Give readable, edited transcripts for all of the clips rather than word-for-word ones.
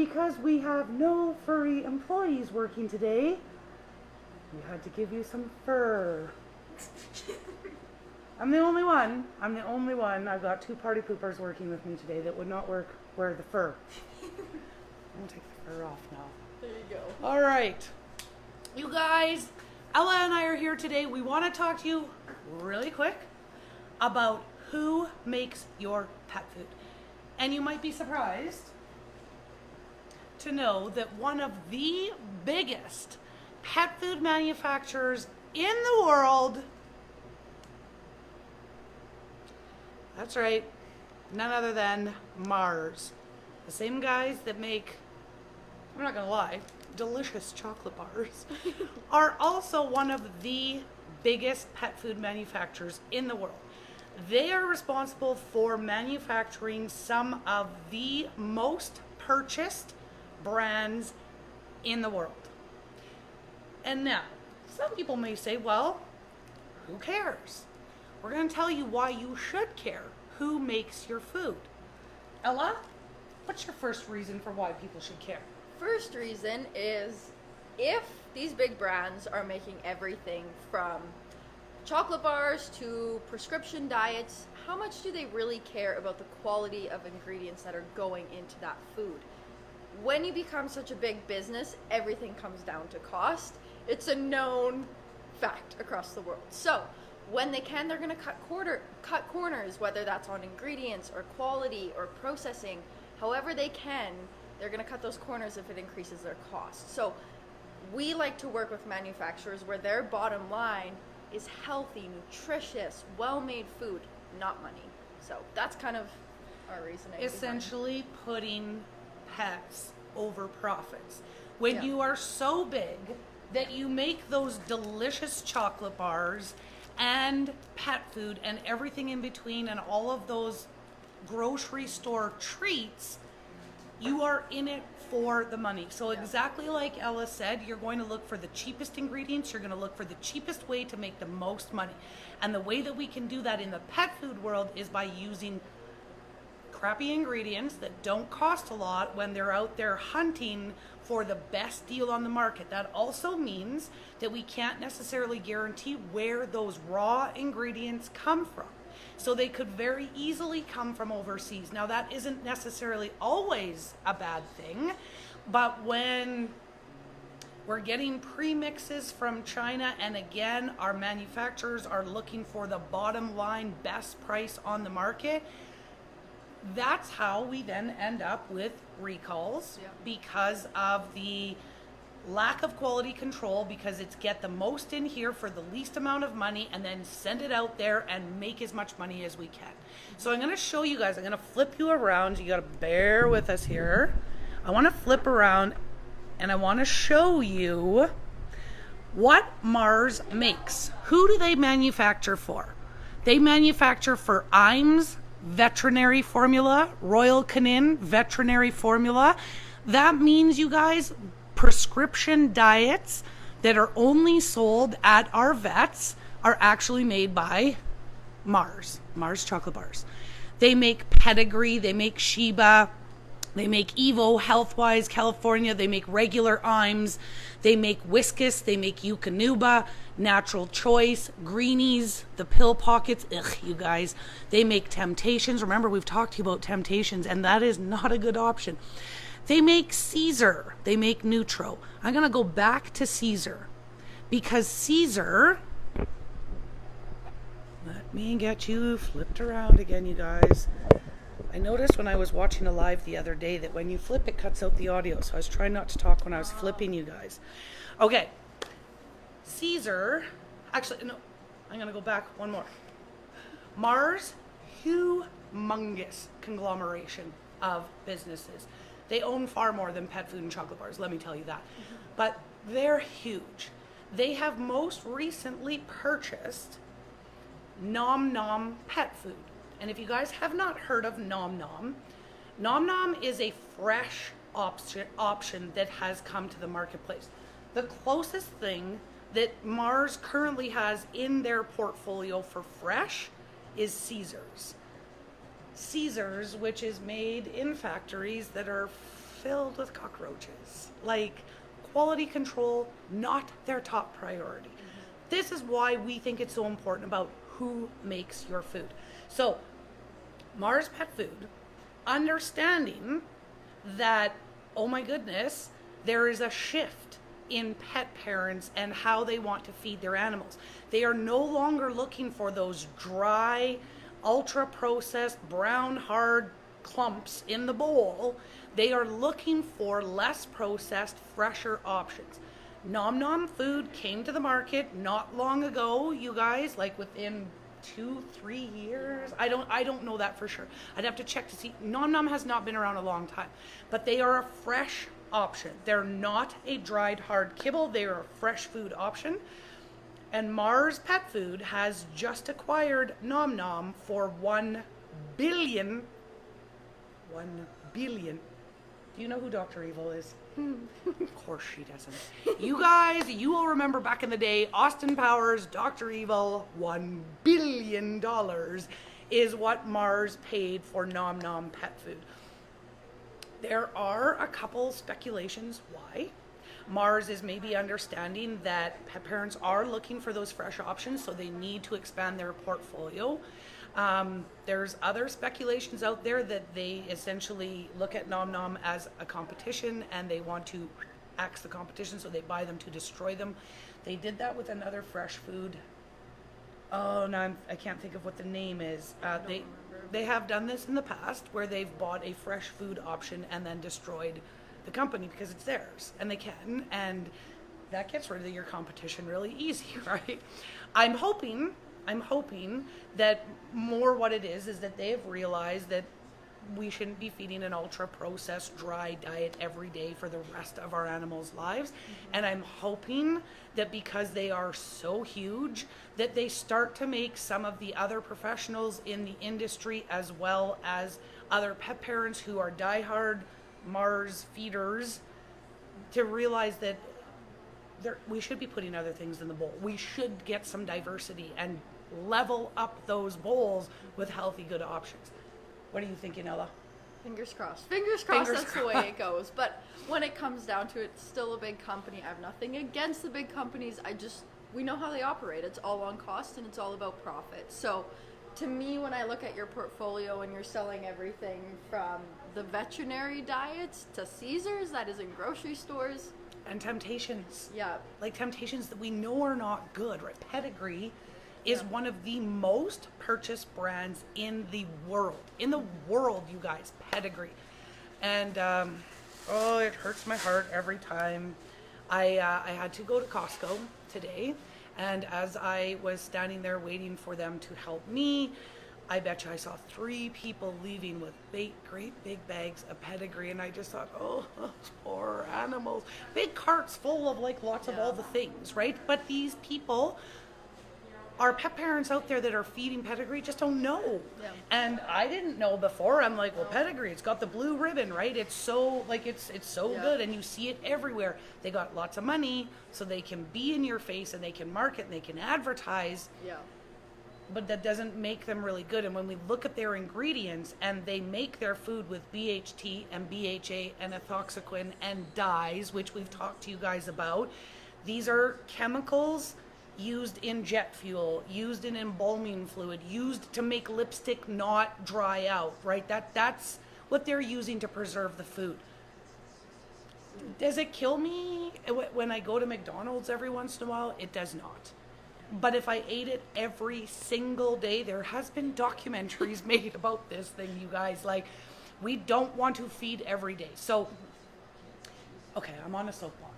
because we have no furry employees working today, we had to give you some fur. I'm the only one. I've got 2 party poopers working with me today that would not wear the fur. I'm gonna take the fur off now. There you go. All right. You guys, Ella and I are here today. We want to talk to you really quick about who makes your pet food. And you might be surprised to know that one of the biggest pet food manufacturers in the world, that's right, none other than Mars. The same guys that make, I'm not gonna lie, delicious chocolate bars, are also one of the biggest pet food manufacturers in the world. They are responsible for manufacturing some of the most purchased brands in the world. And now, some people may say, well, who cares? We're going to tell you why you should care who makes your food. Ella, what's your first reason for why people should care? First reason is if these big brands are making everything from chocolate bars to prescription diets, how much do they really care about the quality of ingredients that are going into that food? When you become such a big business, everything comes down to cost. It's a known fact across the world. So when they can, they're going to cut corners, whether that's on ingredients or quality or processing. However they can, they're going to cut those corners if it increases their cost. So we like to work with manufacturers where their bottom line is healthy, nutritious, well-made food, not money. So that's kind of our reasoning. Essentially putting pets over profits. When Yeah. you are so big that you make those delicious chocolate bars and pet food and everything in between and all of those grocery store treats, you are in it for the money. So exactly like Ella said, you're going to look for the cheapest ingredients. You're going to look for the cheapest way to make the most money. And the way that we can do that in the pet food world is by using crappy ingredients that don't cost a lot when they're out there hunting for the best deal on the market. That also means that we can't necessarily guarantee where those raw ingredients come from. So they could very easily come from overseas. Now that isn't necessarily always a bad thing, but when we're getting premixes from China, and again, our manufacturers are looking for the bottom line best price on the market, that's how we then end up with recalls because of the lack of quality control, because it's get the most in here for the least amount of money and then send it out there and make as much money as we can. So I'm going to show you guys, I'm going to flip you around. You got to bear with us here. I want to flip around and I want to show you what Mars makes. Who do they manufacture for? They manufacture for Iams veterinary formula, Royal Canin veterinary formula. That means, you guys, prescription diets that are only sold at our vets are actually made by Mars chocolate bars. They make Pedigree, they make Sheba, they make Evo, Healthwise, California, they make regular Iams, they make Whiskas, they make Eukanuba, Natural Choice, Greenies, the pill pockets, you guys. They make Temptations. Remember, we've talked to you about Temptations, and that is not a good option. They make Caesar. They make Nutro. I'm going to go back to Caesar because Caesar, let me get you flipped around again, you guys. I noticed when I was watching a live the other day that when you flip, it cuts out the audio. So I was trying not to talk when I was flipping, you guys. Okay. Caesar, actually, no, I'm going to go back one more. Mars, humongous conglomeration of businesses. They own far more than pet food and chocolate bars, let me tell you that. But they're huge. They have most recently purchased Nom Nom pet food. And if you guys have not heard of Nom Nom, Nom Nom is a fresh option that has come to the marketplace. The closest thing that Mars currently has in their portfolio for fresh is Caesar's. Caesar's, which is made in factories that are filled with cockroaches. Like, quality control, not their top priority. This is why we think it's so important about who makes your food. So, Mars Pet Food, understanding that, oh my goodness, there is a shift in pet parents and how they want to feed their animals. They are no longer looking for those dry, ultra processed, brown, hard clumps in the bowl. They are looking for less processed, fresher options. Nom Nom food came to the market not long ago, you guys, like within 2-3 years. I don't know that for sure. I'd have to check to see. Nom Nom has not been around a long time, but they are a fresh option. They're not a dried hard kibble. They are a fresh food option. And Mars Pet Food has just acquired Nom Nom for $1 billion. Do you know who Dr. Evil is? Of course she doesn't. You guys, you will remember back in the day, Austin Powers, Dr. Evil, $1 billion is what Mars paid for Nom Nom Pet Food. There are a couple speculations why. Mars is maybe understanding that pet parents are looking for those fresh options, so they need to expand their portfolio. There's other speculations out there that they essentially look at Nom Nom as a competition and they want to axe the competition, so they buy them to destroy them. They did that with another fresh food. Oh, no, I can't think of what the name is. They have done this in the past where they've bought a fresh food option and then destroyed the company because it's theirs and they can, and that gets rid of your competition really easy, right? I'm hoping that more what it is that they have realized that we shouldn't be feeding an ultra processed dry diet every day for the rest of our animals' lives. And I'm hoping that because they are so huge that they start to make some of the other professionals in the industry as well as other pet parents who are diehard Mars feeders to realize that we should be putting other things in the bowl. We should get some diversity and level up those bowls with healthy, good options. What are you thinking, Ella? Fingers crossed. Fingers crossed that's the way it goes. But when it comes down to it, it's still a big company. I have nothing against the big companies. We know how they operate. It's all on cost and it's all about profit. So to me, when I look at your portfolio and you're selling everything from the veterinary diets to Caesars that is in grocery stores. And Temptations. Yeah. Like Temptations that we know are not good, right? Pedigree is one of the most purchased brands in the world. In the world, you guys, Pedigree. And, it hurts my heart every time. I had to go to Costco today, and as I was standing there waiting for them to help me, I bet you I saw 3 people leaving with great big bags of Pedigree, and I just thought, oh, those poor animals. Big carts full of like lots of all the things, right? But these people our pet parents out there that are feeding Pedigree just don't know. Yeah. And I didn't know before. I'm like, well, Pedigree, it's got the blue ribbon, right? It's so it's so good, and you see it everywhere. They got lots of money, so they can be in your face and they can market and they can advertise. Yeah. But that doesn't make them really good. And when we look at their ingredients, and they make their food with BHT and BHA and ethoxyquin and dyes, which we've talked to you guys about, these are chemicals used in jet fuel, used in embalming fluid, used to make lipstick not dry out, right? That's what they're using to preserve the food. Does it kill me when I go to McDonald's every once in a while? It does not. But if I ate it every single day, there has been documentaries made about this thing, you guys. Like, we don't want to feed every day. So, okay, I'm on a soapbox.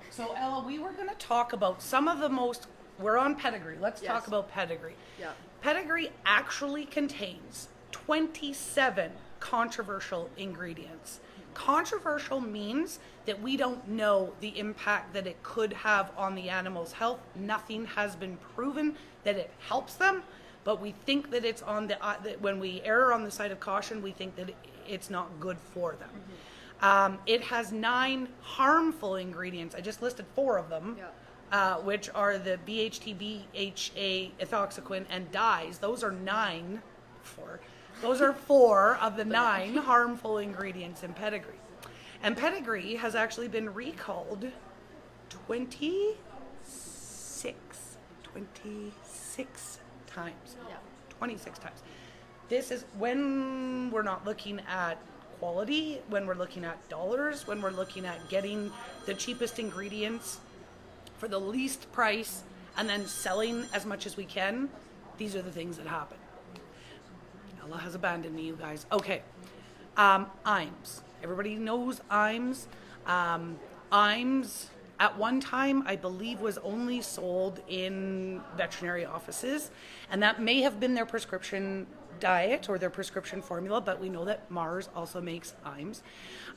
So, Ella, we were going to talk about some of the most, we're on Pedigree. Let's talk about Pedigree. Yeah. Pedigree actually contains 27 controversial ingredients. Controversial means that we don't know the impact that it could have on the animal's health. Nothing has been proven that it helps them, but we think that it's on the, when we err on the side of caution, we think that it's not good for them. Mm-hmm. It has 9 harmful ingredients. I just listed 4 of them, which are the BHT, BHA, ethoxyquin, and dyes. Those are 4 of the 9 harmful ingredients in Pedigree. And Pedigree has actually been recalled 26 times. Yeah. 26 times. This is when we're not looking at quality, when we're looking at dollars, when we're looking at getting the cheapest ingredients for the least price and then selling as much as we can. These are the things that happen. Ella has abandoned me, you guys. Okay. Iams. Everybody knows Iams. Iams at one time, I believe, was only sold in veterinary offices, and that may have been their prescription diet or their prescription formula, but we know that Mars also makes Iams.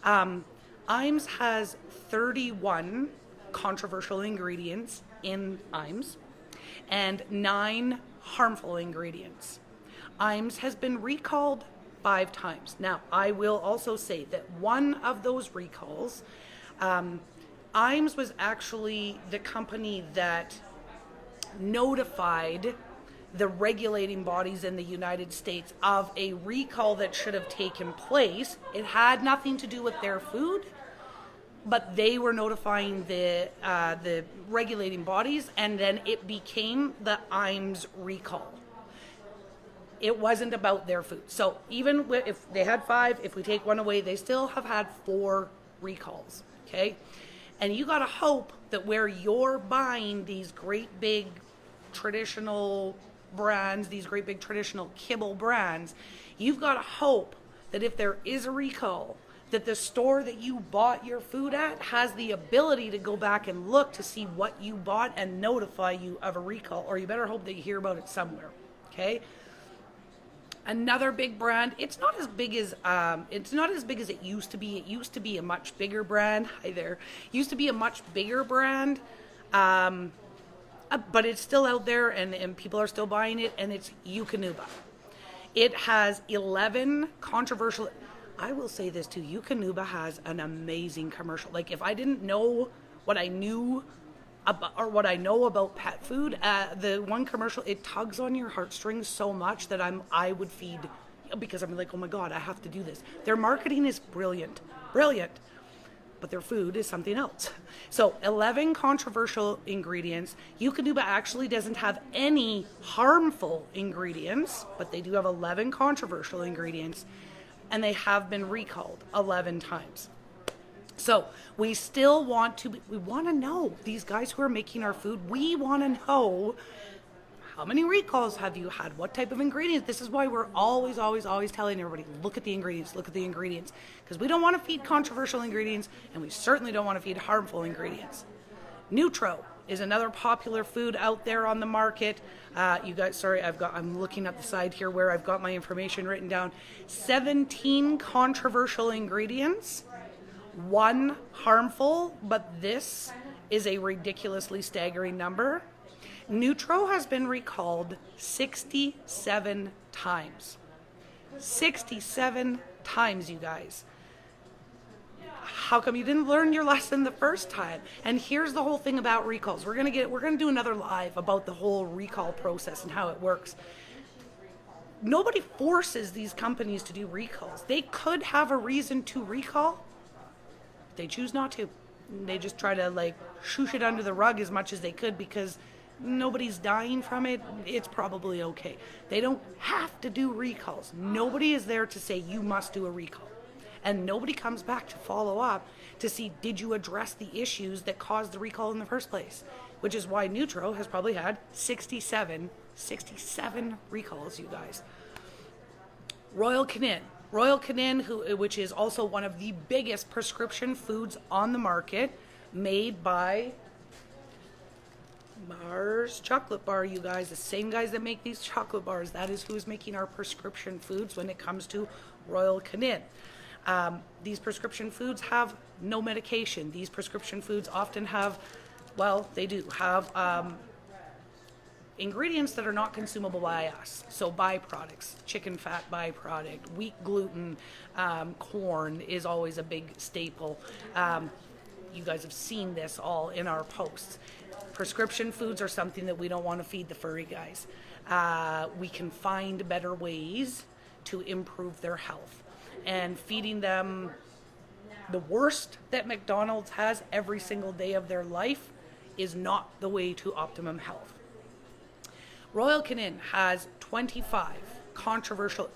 Iams has 31 controversial ingredients in Iams and 9 harmful ingredients. Iams has been recalled 5 times. Now, I will also say that one of those recalls, Iams was actually the company that notified the regulating bodies in the United States of a recall that should have taken place. It had nothing to do with their food, but they were notifying the regulating bodies, and then it became the Iams recall. It wasn't about their food. So even if they had 5, if we take one away, they still have had 4 recalls, okay? And you gotta hope that where you're buying these great big traditional brands, these great big traditional kibble brands, you've gotta hope that if there is a recall, that the store that you bought your food at has the ability to go back and look to see what you bought and notify you of a recall, or you better hope that you hear about it somewhere, okay? Another big brand. It's not as big as it used to be. It used to be a much bigger brand. Hi there. Used to be a much bigger brand, but it's still out there, and people are still buying it. And it's Eukanuba. It has 11 controversial. I will say this too. Eukanuba has an amazing commercial. Like, if I didn't know what I knew about, or what I know about pet food, the one commercial, it tugs on your heartstrings so much that I would feed, because I'm like, oh my God, I have to do this. Their marketing is brilliant, but their food is something else. So 11 controversial ingredients. Eukanuba actually doesn't have any harmful ingredients, but they do have 11 controversial ingredients, and they have been recalled 11 times. So we still want to know, these guys who are making our food, we want to know, how many recalls have you had? What type of ingredients? This is why we're always telling everybody, look at the ingredients, because we don't want to feed controversial ingredients, and we certainly don't want to feed harmful ingredients. Nutro is another popular food out there on the market. You guys, sorry, I'm looking at the side here where I've got my information written down. 17 controversial ingredients, 1 harmful, but this is a ridiculously staggering number. Nutro has been recalled 67 times. 67 times, you guys. How come you didn't learn your lesson the first time? And here's the whole thing about recalls. We're gonna do another live about the whole recall process and how it works. Nobody forces these companies to do recalls. They could have a reason to recall. They choose not to. They just try to shoosh it under the rug as much as they could because nobody's dying from it. It's probably okay. They don't have to do recalls. Nobody is there to say you must do a recall. And nobody comes back to follow up to see, did you address the issues that caused the recall in the first place? Which is why Nutro has probably had 67 recalls, you guys. Royal Canin, which is also one of the biggest prescription foods on the market, made by Mars Chocolate Bar, you guys. The same guys that make these chocolate bars, that is who is making our prescription foods when it comes to Royal Canin. These prescription foods have no medication. These prescription foods often have, they do have ingredients that are not consumable by us. So byproducts, chicken fat byproduct, wheat gluten, corn is always a big staple. You guys have seen this all in our posts. Prescription foods are something that we don't want to feed the furry guys. We can find better ways to improve their health. And feeding them The worst that McDonald's has every single day of their life is not the way to optimum health. Royal Canin has 25 controversial,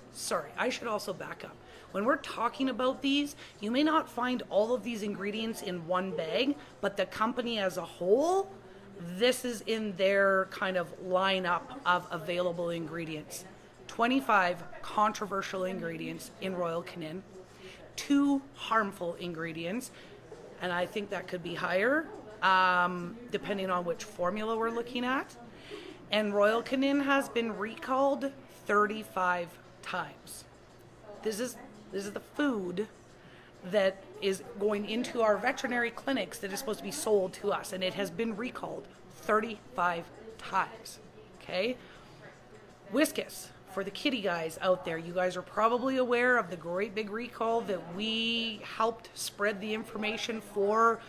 I should also back up. When we're talking about these, you may not find all of these ingredients in one bag, but the company as a whole, this is in their kind of lineup of available ingredients. 25 controversial ingredients in Royal Canin, 2 harmful ingredients, and I think that could be higher, depending on which formula we're looking at. And Royal Canin has been recalled 35 times. This is the food that is going into our veterinary clinics that is supposed to be sold to us, and it has been recalled 35 times. Okay? Whiskas, for the kitty guys out there, you guys are probably aware of the great big recall that we helped spread the information for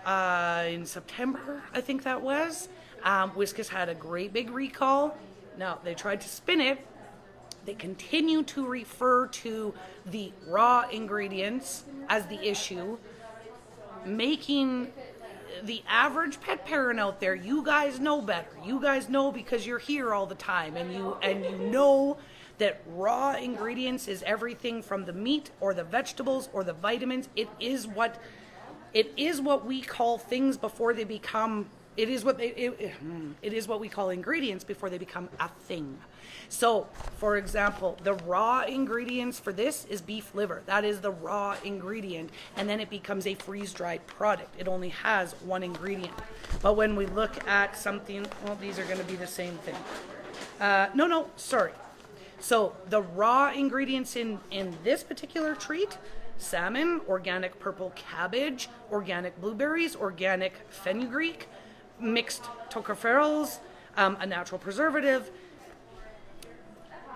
in September, I think that was. Whiskas had a great big recall. Now, they tried to spin it. They continue to refer to the raw ingredients as the issue, making the average pet parent out there, you guys know better. You guys know because you're here all the time, and you know that raw ingredients is everything from the meat or the vegetables or the vitamins. It is what we call things before they become. It is what we call ingredients before they become a thing. So, for example, the raw ingredients for this is beef liver. That is the raw ingredient, and then it becomes a freeze-dried product. It only has one ingredient. But when we look at something, well, these are going to be the same thing. Sorry. So the raw ingredients in this particular treat: salmon, organic purple cabbage, organic blueberries, organic fenugreek, mixed tocopherols, a natural preservative.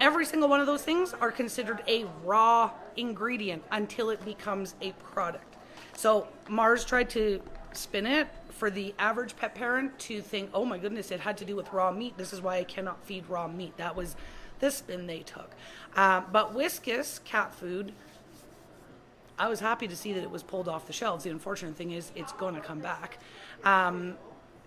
Every single one of those things are considered a raw ingredient until it becomes a product. So Mars tried to spin it for the average pet parent to think, oh my goodness, it had to do with raw meat. This is why I cannot feed raw meat. That was the spin they took. But Whiskas cat food, I was happy to see that it was pulled off the shelves. The unfortunate thing is it's going to come back.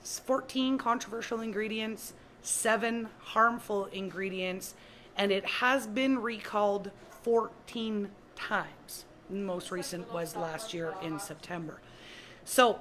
14 controversial ingredients, 7 harmful ingredients, and it has been recalled 14 times. The most recent was last year in September. So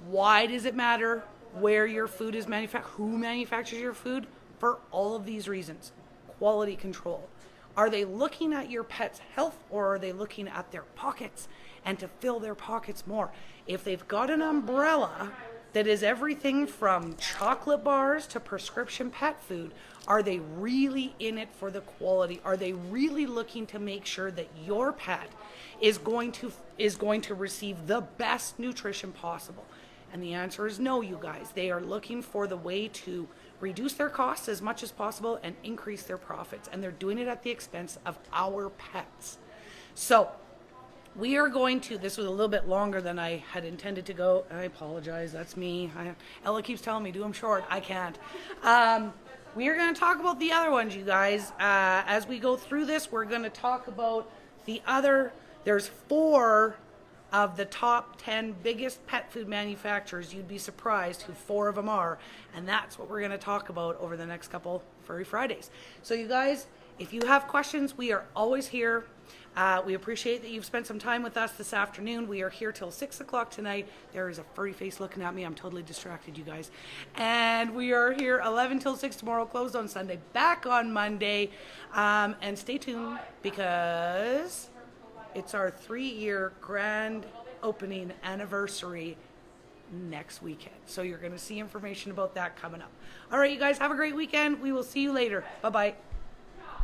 why does it matter where your food is manufactured, who manufactures your food? For all of these reasons. Quality control. Are they looking at your pet's health, or are they looking at their pockets and to fill their pockets more? If they've got an umbrella that is everything from chocolate bars to prescription pet food, are they really in it for the quality? Are they really looking to make sure that your pet is going to receive the best nutrition possible? And the answer is no, you guys. They are looking for the way to reduce their costs as much as possible and increase their profits. And they're doing it at the expense of our pets. So we are going to, this was a little bit longer than I had intended to go. I apologize, that's me. Ella keeps telling me, do them short. I can't. We are going to talk about the other ones, you guys. As we go through this, we're going to talk about the other, there's 4 of the top 10 biggest pet food manufacturers. You'd be surprised who 4 of them are. And that's what we're going to talk about over the next couple Furry Fridays. So you guys, if you have questions, we are always here. We appreciate that you've spent some time with us this afternoon. We are here till 6 o'clock tonight. There is a furry face looking at me. I'm totally distracted, you guys. And we are here 11 till 6 tomorrow, closed on Sunday, back on Monday. And stay tuned because it's our 3-year grand opening anniversary next weekend. So you're going to see information about that coming up. All right, you guys, have a great weekend. We will see you later. Bye-bye.